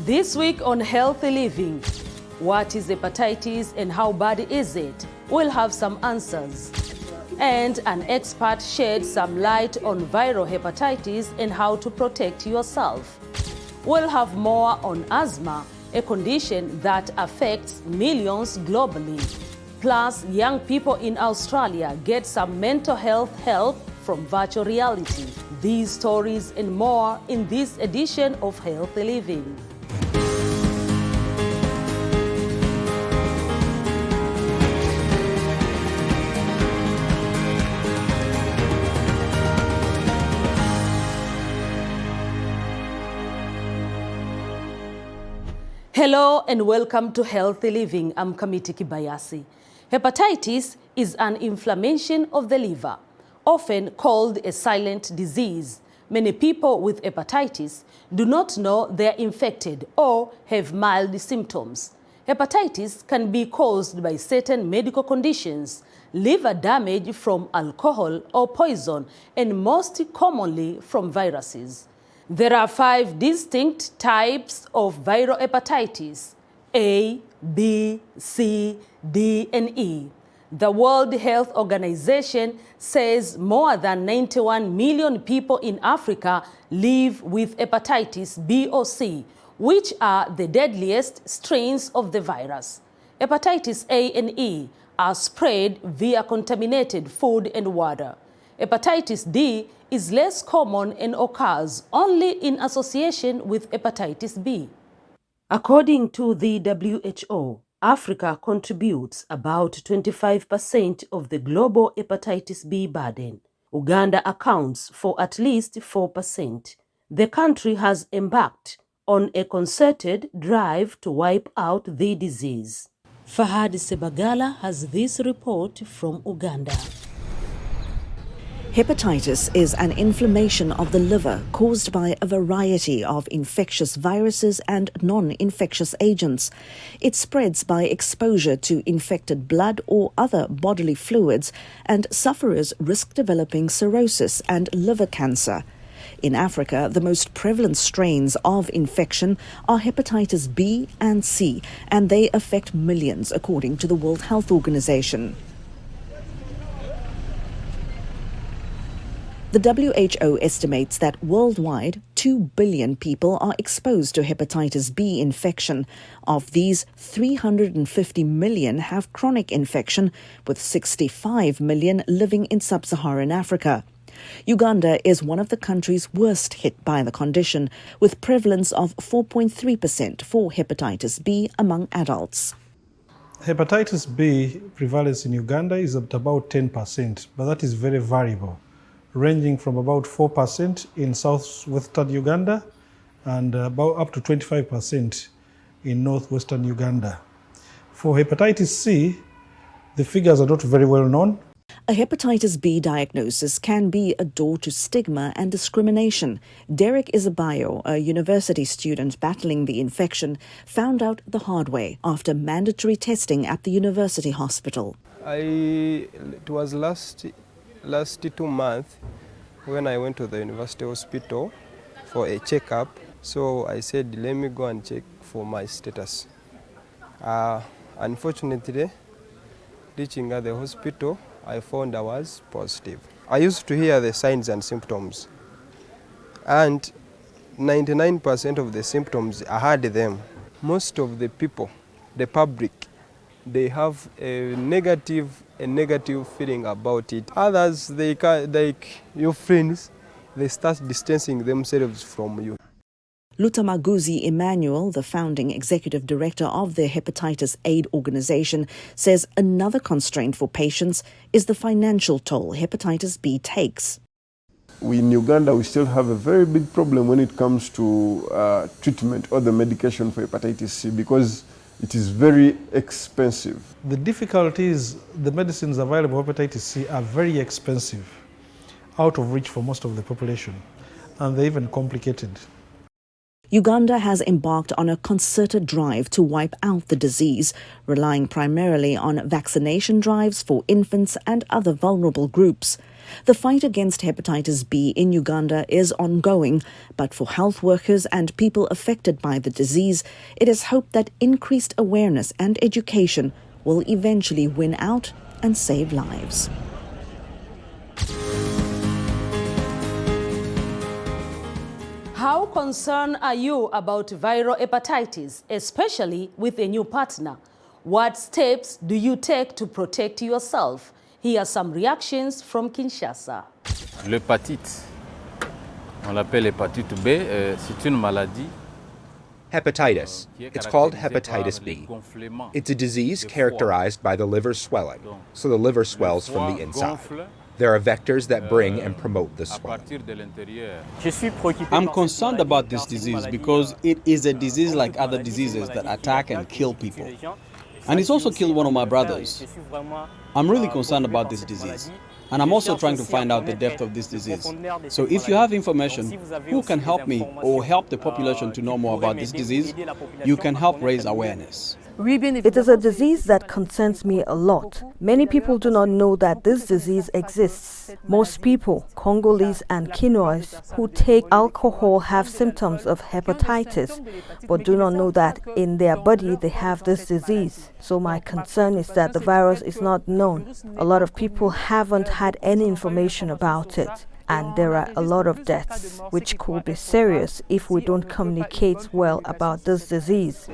This week on Healthy Living, what is hepatitis and how bad is it? We'll have some answers. And an expert shed some light on viral hepatitis and how to protect yourself. We'll have more on asthma, a condition that affects millions globally. Plus, young people in Australia get some mental health help from virtual reality. These stories and more in this edition of Healthy Living. Hello and welcome to Healthy Living. I'm Mkamiti Kibayasi. Hepatitis is an inflammation of the liver, often called a silent disease. Many people with hepatitis do not know they're infected or have mild symptoms. Hepatitis can be caused by certain medical conditions, liver damage from alcohol or poison, and most commonly from viruses. There are 5 distinct types of viral hepatitis: A, B, C, D, and E. The World Health Organization says more than 91 million people in Africa live with hepatitis B or C, which are the deadliest strains of the virus. Hepatitis A and E are spread via contaminated food and water. Hepatitis D is less common and occurs only in association with hepatitis B. According to the WHO, Africa contributes about 25% of the global hepatitis B burden. Uganda accounts for at least 4%. The country has embarked on a concerted drive to wipe out the disease. Fahad Sebagala has this report from Uganda. Hepatitis is an inflammation of the liver caused by a variety of infectious viruses and non-infectious agents. It spreads by exposure to infected blood or other bodily fluids, and sufferers risk developing cirrhosis and liver cancer. In Africa, the most prevalent strains of infection are hepatitis B and C, and they affect millions, according to the World Health Organization. The WHO estimates that worldwide, 2 billion people are exposed to hepatitis B infection. Of these, 350 million have chronic infection, with 65 million living in sub-Saharan Africa. Uganda is one of the countries worst hit by the condition, with prevalence of 4.3% for hepatitis B among adults. Hepatitis B prevalence in Uganda is at about 10%, but that is very variable, ranging from about 4% in southwestern Uganda and about up to 25% in northwestern Uganda. For hepatitis C, the figures are not very well known. A hepatitis B diagnosis can be a door to stigma and discrimination. Derek Isabayo, a university student battling the infection, found out the hard way after mandatory testing at the university hospital. It was last 2 months when I went to the university hospital for a checkup. So I said, let me go and check for my status. Unfortunately, reaching at the hospital, I found I was positive. I used to hear the signs and symptoms, and 99% of the symptoms, I had them. Most of the people, the public, they have a negative feeling about it. Others, like your friends, they start distancing themselves from you. Lutamaguzi Emmanuel, the founding executive director of the Hepatitis Aid Organization, says another constraint for patients is the financial toll hepatitis B takes. In Uganda, we still have a very big problem when it comes to treatment or the medication for hepatitis C, because it is very expensive. The difficulty is the medicines available for hepatitis C are very expensive, out of reach for most of the population, and they're even complicated. Uganda has embarked on a concerted drive to wipe out the disease, relying primarily on vaccination drives for infants and other vulnerable groups. The fight against hepatitis B in Uganda is ongoing, but for health workers and people affected by the disease, it is hoped that increased awareness and education will eventually win out and save lives. How concerned are you about viral hepatitis, especially with a new partner? What steps do you take to protect yourself? Here are some reactions from Kinshasa. L'hépatite, on l'appelle hépatite B, c'est une maladie. Hepatitis. It's called hepatitis B. It's a disease characterized by the liver swelling, so the liver swells from the inside. There are vectors that bring and promote the swelling. I'm concerned about this disease because it is a disease like other diseases that attack and kill people. And it's also killed one of my brothers. I'm really concerned about this disease. And I'm also trying to find out the depth of this disease. So if you have information who can help me or help the population to know more about this disease, you can help raise awareness. It is a disease that concerns me a lot. Many people do not know that this disease exists. Most people, Congolese and Kenois, who take alcohol have symptoms of hepatitis, but do not know that in their body they have this disease. So my concern is that the virus is not known. A lot of people haven't had any information about it. And there are a lot of deaths, which could be serious if we don't communicate well about this disease.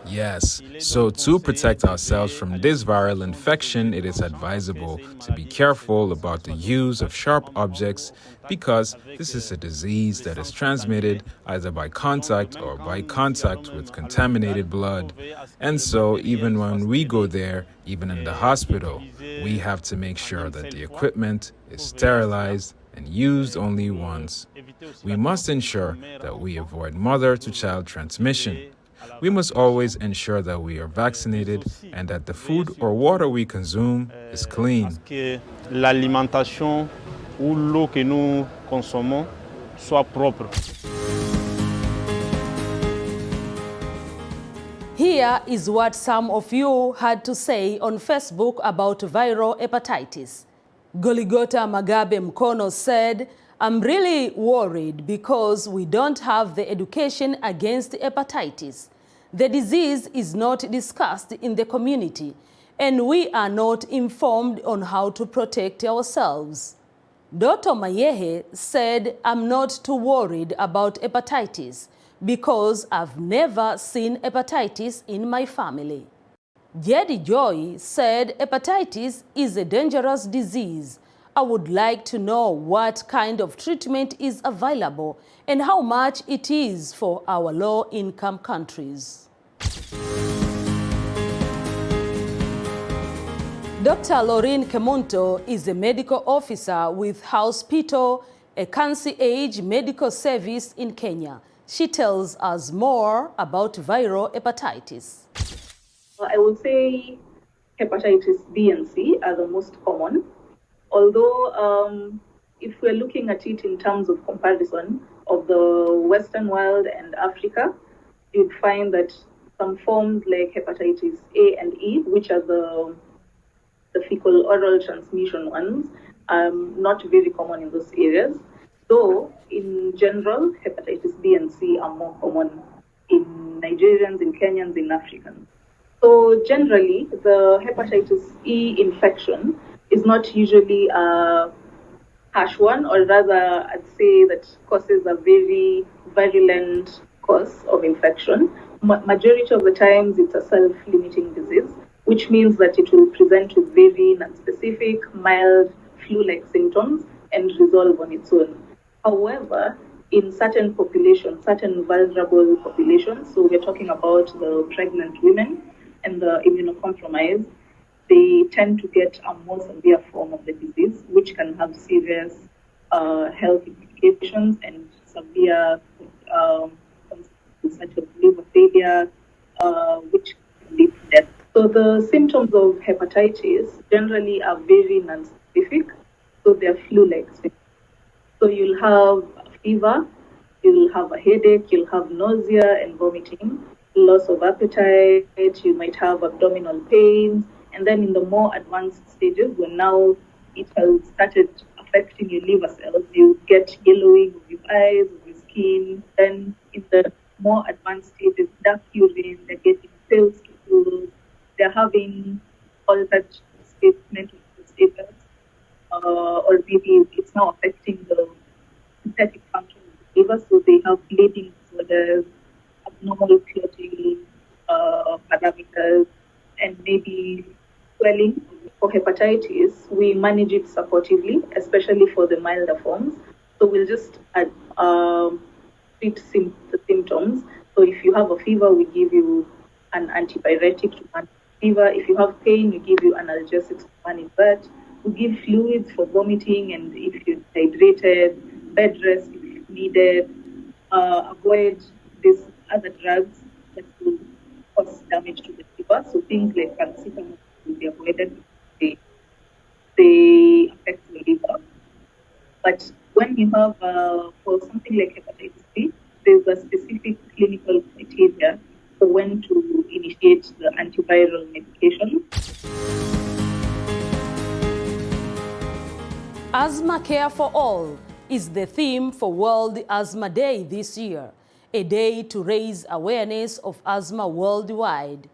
Yes, so to protect ourselves from this viral infection, it is advisable to be careful about the use of sharp objects because this is a disease that is transmitted either by contact or by contact with contaminated blood. And so even when we go there, even in the hospital, we have to make sure that the equipment is sterilized and used only once. We must ensure that we avoid mother-to-child transmission. We must always ensure that we are vaccinated and that the food or water we consume is clean. L'alimentation ou l'eau que nous consommons soit propre. Here is what some of you had to say on Facebook about viral hepatitis. Goligota Magabe Mkono said, "I'm really worried because we don't have the education against hepatitis. The disease is not discussed in the community, and we are not informed on how to protect ourselves." Dr. Mayehe said, "I'm not too worried about hepatitis because I've never seen hepatitis in my family." Jedi Joy said, "Hepatitis is a dangerous disease. I would like to know what kind of treatment is available and how much it is for our low-income countries." Dr. Laureen Kemunto is a medical officer with HOUSEPITAL, a cancer-age medical service in Kenya. She tells us more about viral hepatitis. I would say hepatitis B and C are the most common. Although if we're looking at it in terms of comparison of the Western world and Africa, you'd find that some forms like hepatitis A and E, which are the fecal oral transmission ones, are not very common in those areas. Though in general, hepatitis B and C are more common in Nigerians, in Kenyans, in Africans. So generally, the hepatitis E infection is not usually a harsh one, or rather, I'd say that causes a very virulent cause of infection. Majority of the times, it's a self-limiting disease, which means that it will present with very non-specific, mild flu-like symptoms and resolve on its own. However, in certain populations, certain vulnerable populations, so we're talking about the pregnant women and the immunocompromised, they tend to get a more severe form of the disease, which can have serious health implications and severe consequences such as liver failure, which can lead to death. So the symptoms of hepatitis generally are very non-specific, so they're flu-like symptoms. So you'll have fever, you'll have a headache, you'll have nausea and vomiting, loss of appetite, you might have abdominal pains, and then in the more advanced stages, when now it has started affecting your liver cells, you get yellowing of your eyes, of your skin. Then in the more advanced stages, dark urine, they're getting pale stools, they're having altered mental status, or maybe it's now affecting the synthetic function of the liver, so they have bleeding disorders, abnormal clotting parameters, and maybe swelling. For hepatitis, we manage it supportively, especially for the milder forms. So we'll just treat the symptoms. So if you have a fever, we give you an antipyretic to manage fever. If you have pain, we give you analgesics to manage that. We give fluids for vomiting, and if you're dehydrated, bed rest if needed. Avoid these other drugs that will cause damage to the liver. So things like paracetamol will be avoided. They affect the liver. But when you have, for something like hepatitis B, there's a specific clinical criteria for when to initiate the antiviral medication. Asthma Care for All is the theme for World Asthma Day this year, a day to raise awareness of asthma worldwide.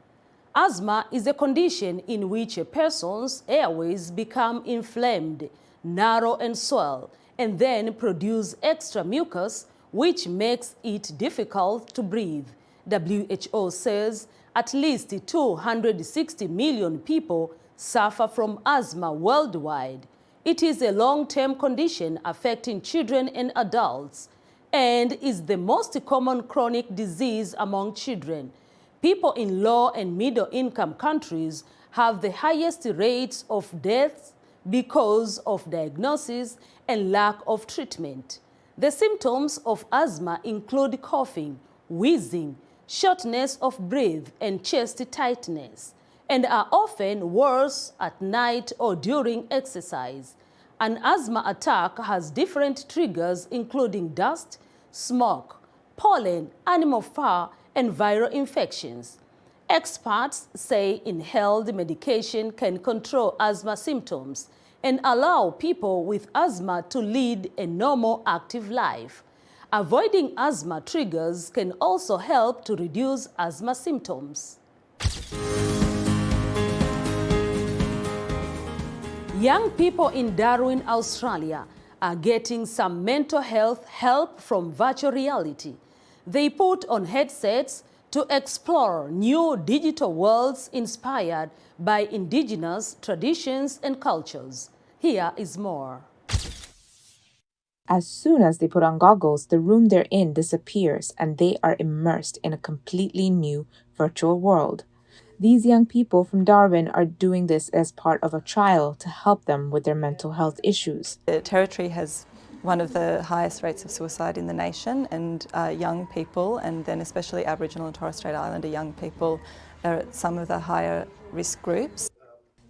Asthma is a condition in which a person's airways become inflamed, narrow and swell, and then produce extra mucus, which makes it difficult to breathe. WHO says at least 260 million people suffer from asthma worldwide. It is a long-term condition affecting children and adults and is the most common chronic disease among children. People in low and middle-income countries have the highest rates of deaths because of diagnosis and lack of treatment. The symptoms of asthma include coughing, wheezing, shortness of breath, and chest tightness, and are often worse at night or during exercise. An asthma attack has different triggers including dust, smoke, pollen, animal fur, and viral infections. Experts say inhaled medication can control asthma symptoms and allow people with asthma to lead a normal, active life. Avoiding asthma triggers can also help to reduce asthma symptoms. Young people in Darwin, Australia are getting some mental health help from virtual reality. They put on headsets to explore new digital worlds inspired by indigenous traditions and cultures. Here is more. As soon as they put on goggles, the room they're in disappears and they are immersed in a completely new virtual world. These young people from Darwin are doing this as part of a trial to help them with their mental health issues. The territory has one of the highest rates of suicide in the nation, and young people, and then especially Aboriginal and Torres Strait Islander young people, are at some of the higher risk groups.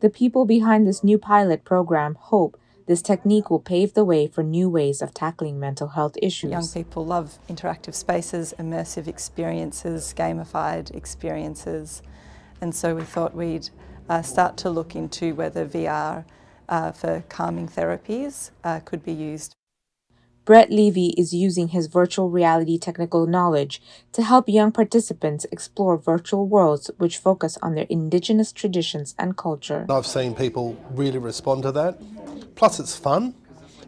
The people behind this new pilot program hope this technique will pave the way for new ways of tackling mental health issues. Young people love interactive spaces, immersive experiences, gamified experiences, and so we thought we'd start to look into whether VR for calming therapies could be used. Brett Levy is using his virtual reality technical knowledge to help young participants explore virtual worlds which focus on their indigenous traditions and culture. I've seen people really respond to that. Plus it's fun,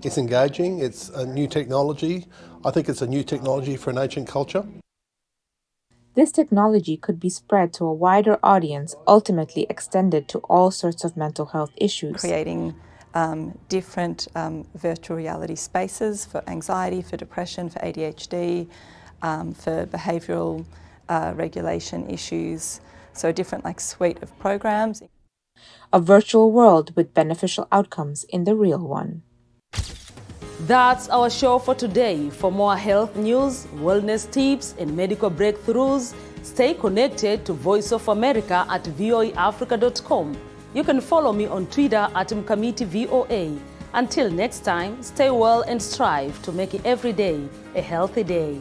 it's engaging, it's a new technology. I think it's a new technology for an ancient culture. This technology could be spread to a wider audience, ultimately extended to all sorts of mental health issues. Creating different virtual reality spaces for anxiety, for depression, for ADHD, for behavioural regulation issues. So a different suite of programs. A virtual world with beneficial outcomes in the real one. That's our show for today. For more health news, wellness tips, and medical breakthroughs, stay connected to Voice of America at voaafrica.com. You can follow me on Twitter at Mkamiti VOA. Until next time, stay well and strive to make every day a healthy day.